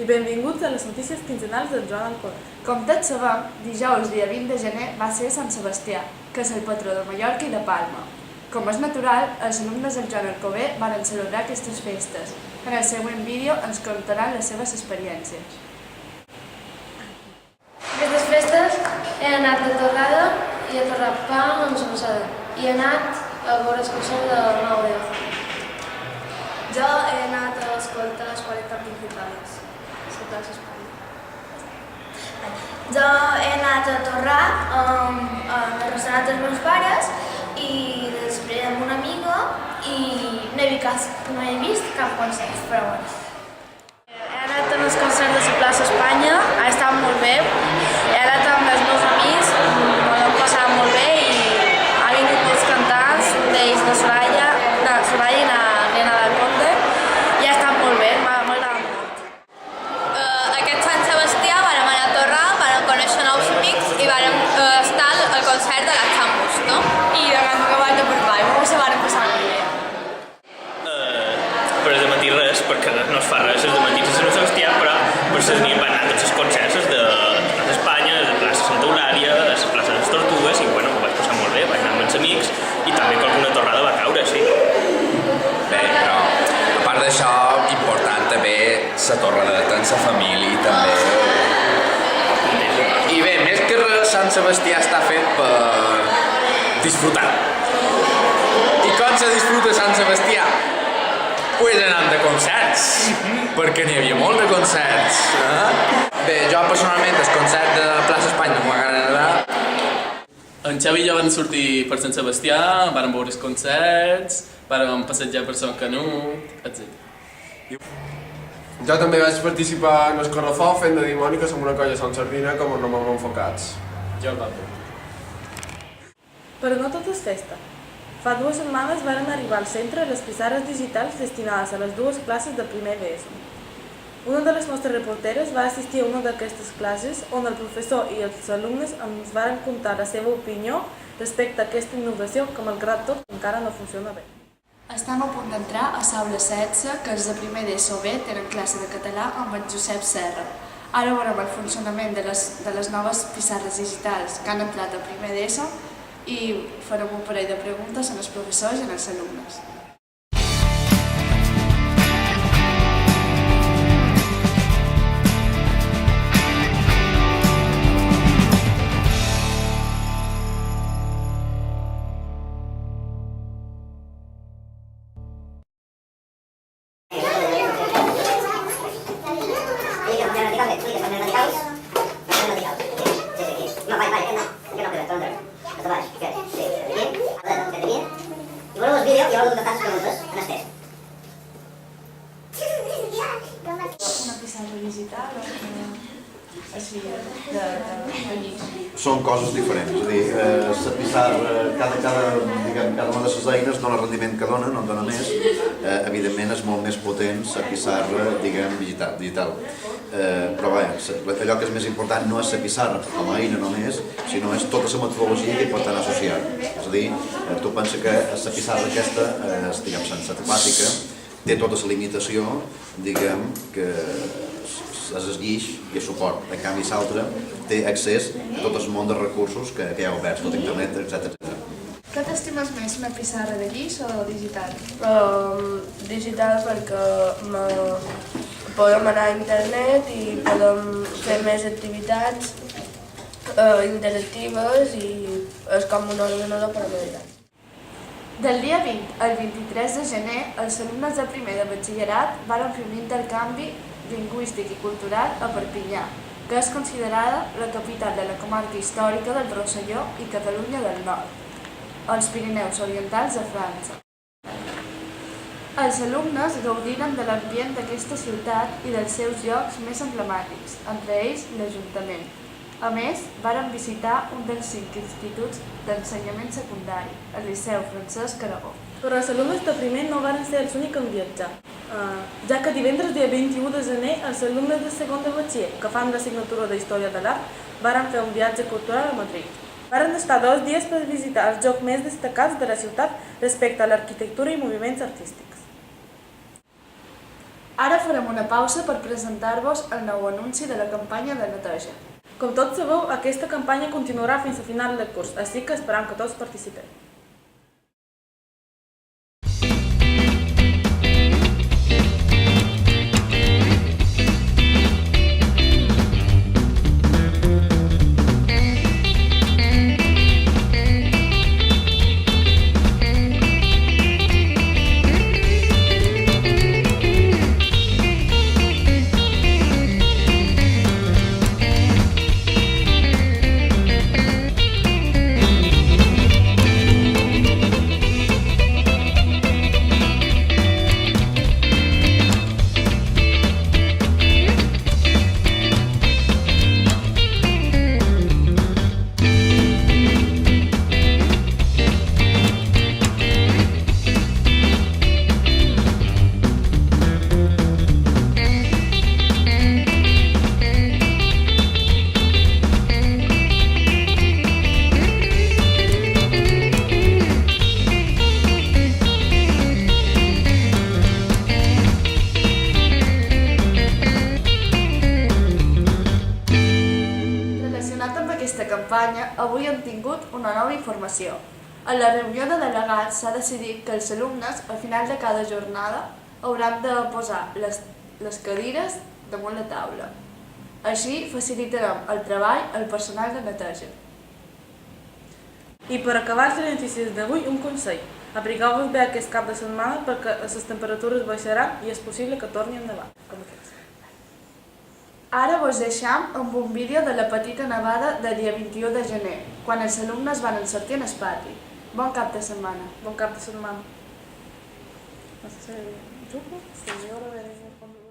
i benvinguts a les notícies quinzenals del Joan Alcover. Com tots sabem, dijous, dia 20 de gener, va ser Sant Sebastià, que és el patró de Mallorca i de Palma. Com és natural, els alumnes del Joan Alcover van celebrar aquestes festes. En el següent vídeo ens contaran les seves experiències. Aquestes festes he anat a Torrada i a Torrapà amb la passada i he anat a veure el concert del 9-10. Jo he anat a escoltar les 40 principals, la plaça Espanya. Jo he anat a Torrà amb el restaurant dels meus pares i després amb un amigo i no he vist cap concert, però bueno. He anat als concerts de la plaça Espanya, ha estat molt bé. He anat amb els meus amics, m'ho hem passat molt bé i ha vingut molts cantants, un d'ells de Soraya i la Nena del Conde, i ha estat molt bé, m'ha agradat molt. Aquest Sant Sebastià vàrem anar a Torrà, vàrem conèixer nous amics i vàrem estar al concert de la Chambus, no? I de gran acabat de parlar, i se vàrem passar molt bé. Per de matí res, perquè no es fa res de matí a Sant Sebastià, però per les nits van anar tots els concerts de plaça Espanya, de plaça Santa Eulària, de la plaça de les Tortugues, i bueno, ho vaig passar molt bé, vaig anar amb els amics, i també qualcuna torrada va caure, sí. Bé, però a part d'això, important també la torradeta amb la família, també. I bé, més que res, Sant Sebastià està fet per disfrutar. I com se disfruta Sant Sebastià? Pues anant de concerts, perquè n'hi havia molt de concerts. Bé, jo personalment el concert de Plaça Espanya no m'agrada. En Xavi i jo vam sortir per Sant Sebastià, vam veure els concerts, vam passejar per Sant Canut, etc. Jo també vaig participar en el Correfó fent de dimòniques amb una colla de Sant Sardina com no m'han enfocats. Jo el papo. Però no tot és festa. Fa 2 setmanes varen arribar al centre les pissarres digitals destinades a les 2 classes de primer d'ESO. Una de les nostres reporteres va assistir a una d'aquestes classes on el professor i els alumnes ens varen contar la seva opinió respecte a aquesta innovació que, malgrat tot, encara no funciona bé. Estem a punt d'entrar a l'aula 16, que els de primer d'ESO B tenen classe de català amb en Josep Serra. Ara veurem el funcionament de les noves pissarres digitals que han entrat a primer d'ESO i farem un parell de preguntes als professors i als alumnes. Una pissarra digital així són coses diferents, és a dir, la pissarra, cada una de les eines dona el rendiment que dona, no en dona més, evidentment és molt més potent la pissarra, diguem, digital. Però bé, allò que és més important no és la pissarra com a eina només, sinó és tota la metodologia que hi pot anar associada. És a dir, tu pensa que la pissarra aquesta, diguem, sense temàtica, té tota la limitació, diguem, que és el guix i el suport. En canvi, l'altre té accés a tot el món de recursos que hi ha oberts, tot internet, etc. Què t'estimes més, una pissarra de guix o digital? Digital perquè podem anar a internet i podem fer més activitats interactives i és com un ordenador per a meditar. Del dia 20 al 23 de gener, els alumnes de primer de batxillerat varen fer un intercanvi lingüístic i cultural a Perpinyà, que és considerada la capital de la comarca històrica del Rosselló i Catalunya del Nord, als Pirineus Orientals de França. Els alumnes gaudiren de l'ambient d'aquesta ciutat i dels seus llocs més emblemàtics, entre ells l'Ajuntament. A més, varen visitar un dels 5 instituts d'ensenyament secundari, el Liceu Francesc Aragó. Però els alumnes de primer no varen ser els únics en viatjar, ja que divendres, dia 21 de gener, els alumnes de segon de batxiller, que fan l'assignatura d'Història de l'Art, varen fer un viatge cultural a Madrid. Varen estar 2 dies per visitar els llocs més destacats de la ciutat respecte a l'arquitectura i moviments artístics. Ara farem una pausa per presentar-vos el nou anunci de la campanya de neteja. Com tots sabeu, aquesta campanya continuarà fins a final del curs, així que esperam que tots participeu. Avui hem tingut una nova informació. En la reunió de delegats s'ha decidit que els alumnes, al final de cada jornada, hauran de posar les cadires damunt la taula. Així facilitarem el treball al personal de neteja. I per acabar les notícies d'avui, un consell. Abrigueu-vos bé aquest cap de setmana perquè les temperatures baixaran i és possible que torni a nevar, com aquests. Ara vos deixam amb un vídeo de la petita nevada del dia 21 de gener, quan els alumnes van sortir al pati. Bon cap de setmana. Bon cap de setmana. No sé si jugo, si jo ara